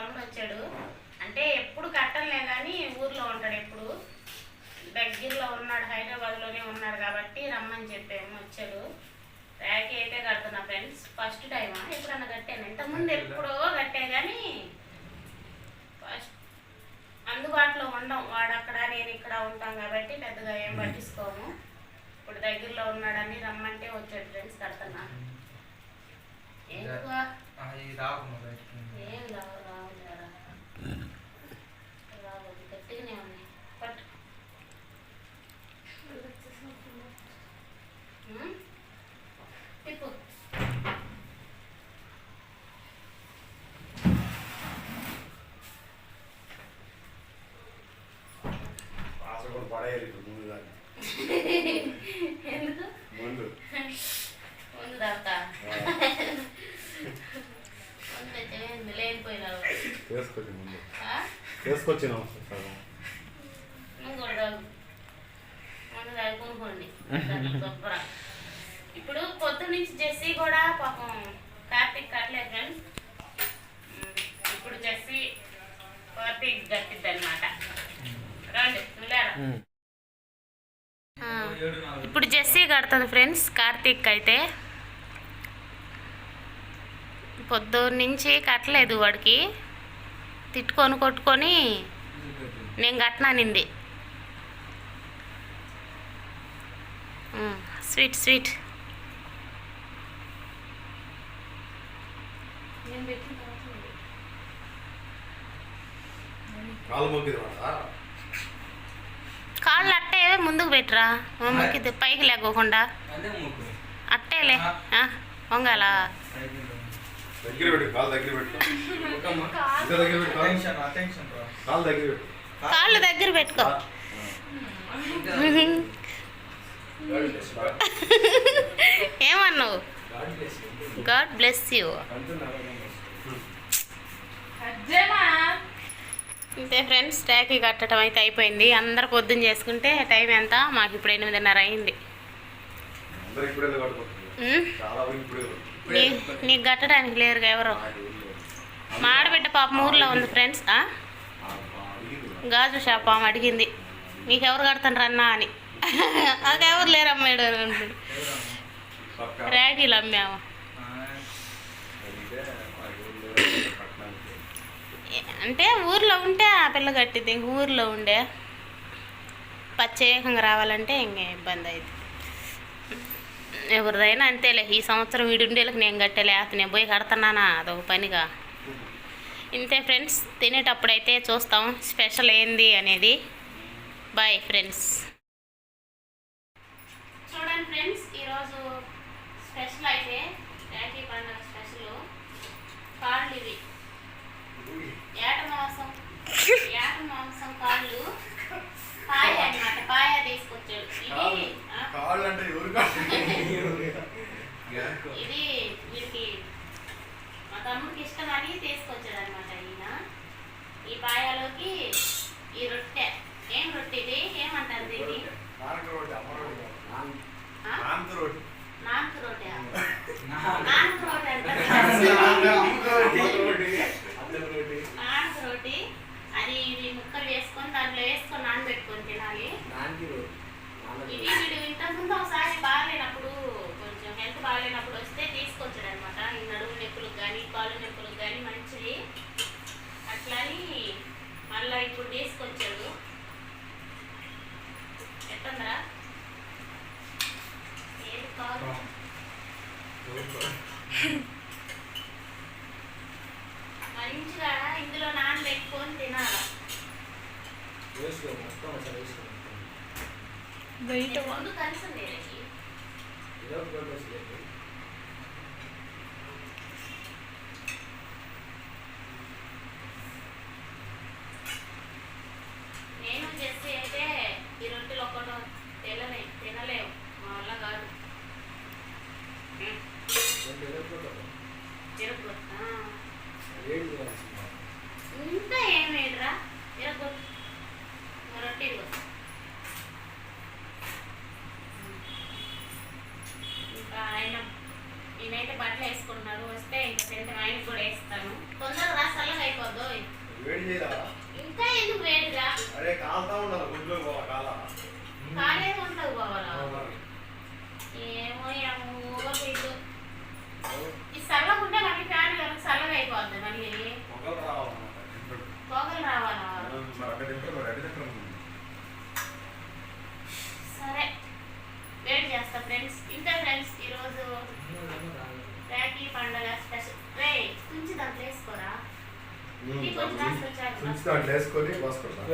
తమ్ముడు వచ్చాడు. అంటే ఎప్పుడు కట్టలే కానీ ఊర్లో ఉంటాడు, ఎప్పుడు దగ్గరలో ఉన్నాడు, హైదరాబాద్లోనే ఉన్నాడు కాబట్టి రమ్మని చెప్పాము, వచ్చాడు. ర్యాకీ అయితే కడుతున్నా ఫ్రెండ్స్. ఫస్ట్ టైమా ఎప్పుడన్నా కట్టాను, ఇంతకుముందు ఎప్పుడో కట్టే కానీ ఫస్ట్ అందుబాటులో ఉండం. వాడు అక్కడ నేను ఇక్కడ ఉంటాం కాబట్టి పెద్దగా ఏం పట్టించుకోము. ఇప్పుడు దగ్గరలో ఉన్నాడని రమ్మంటే వచ్చాడు ఫ్రెండ్స్, కడుతున్నా. ఏం రావు గట్టిగానే ఉన్నాయి. పట్టు తిప్పు. ఎందుకు ముందు తాగుతా లేనిపోయినావు నువ్వు కూడా తాగు, ముందు తాగి కొనుక్కోండి గొప్పరా. ఇప్పుడు పొద్దు నుంచి జెస్సీ కూడా పాపం కార్తీక్ కట్టలేదు ఫ్రెండ్స్. ఇప్పుడు జెస్సీ కార్తీక్ కట్టిద్ది అనమాట. రండి నువ్వులేరా. ఇప్పుడు జెస్సీ కడుతుంది ఫ్రెండ్స్ కార్తీక్ అయితే. పొద్దున్న నుంచి కట్టలేదు, వాడికి తిట్టుకొని కొట్టుకొని నేను కట్టినానింది. స్వీట్ స్వీట్ కాళ్ళు అట్టే ముందుకు పెట్టరా, మొక్కిద్ది పైకి లేకోకుండా అట్టేలే వంగాల. కాళ్ళు దగ్గర పెట్టుకో. ఏమన్నావు? God bless you. అంతే ఫ్రెండ్స్, ర్యాకీ కట్టడం అయితే అయిపోయింది. అందరు పొద్దున్న చేసుకుంటే టైం ఎంత? మాకు ఇప్పుడు 8:30 అయింది. నీకు కట్టడానికి లేరుగా ఎవరు? మా ఆడబిడ్డ పాపం ఊర్లో ఉంది ఫ్రెండ్స్. గాజు షాప్ ఆమె అడిగింది, మీకెవరు కడతాను అన్నా అని. అది ఎవరు లేరు అమ్మాడు అంటాడు. ర్యాకీలు అమ్మాము. అంటే ఊర్లో ఉంటే ఆ పిల్ల కట్టిద్ది, ఇంక ఊర్లో ఉండే ప్రత్యేకంగా రావాలంటే ఇంకే ఇబ్బంది అయింది. ఎవరిదైనా అంతేలే. ఈ సంవత్సరం వీడుండేలకు నేను కట్టేలే, నేను పోయి కడుతున్నానా అదొక పనిగా. ఇంతే ఫ్రెండ్స్, తినేటప్పుడైతే చూస్తాం స్పెషల్ ఏంది అనేది. Boy friends. చూడండి ఫ్రెండ్స్, ఈరోజు స్పెషల్ అయితే ర్యాకీ పండుగ స్పెషల్ కాళ్ళు. ఇవి ఏట మాంసం కాళ్ళు, పాయ అన్నమాట. పాయ తీసుకొచ్చాడు. ఇది వీడికి మా తమ్ముడికి ఇష్టమని తీసుకొచ్చాడు అనమాట ఈయన. ఈ పాయలోకి ఈ రొట్టె. ఏం రొట్టె ఇది? ఏమంటారు దీన్ని? నాన్క్ రొట్టె. నాన్క్ రోటీ. అది ఇది ముక్కలు వేసుకొని దాంట్లో వేసుకొని నానబెట్టుకొని తినాలి. ఇది వీడు ఇంతకుముందు ఒకసారి బాగాలేనప్పుడు, కొంచెం హెల్త్ బాగాలేనప్పుడు వస్తే తీసుకొచ్చాడు అనమాట. ఈ నడుము నొప్పులకు కానీ కాళ్ళు నొప్పులకు కానీ మంచిది అట్లని మళ్ళీ ఇప్పుడు తీసుకొచ్చాడు. ఎట్టుందరా? ఏది కాదు మంచిగా ఇందులో నానబెట్టుకొని తినాలి. ముందు కలిసింది నేను చేసి అయితే ఈ రొట్టెలు ఒక్కటో తినలేవు, మా వల్ల కాదు. ఇంకా ఏమేడ్రా రొట్టె ఇంకా ఆయన కాలుతా ఉండాలి గుడ్లో కాల కాలే ఉంటుంది బావాలా ఏమో ఏమో ఇల్లు ఈ చల్లకుంటే మళ్ళీ ఫ్యాన్ కనుక చల్లగా అయిపోద్ది మళ్ళీ పొగలు రావాలన్నమాట పొగలు రావాలా సరే వెయిట్ చేస్తా ఫ్రెండ్స్. ఇంతే ఫ్రెండ్స్ ఈరోజు రాఖీ పండుగ స్పెషల్. రే తుంచి దాంట్లో వేసుకోరా. వేసుకొని పోసుకుంటాం.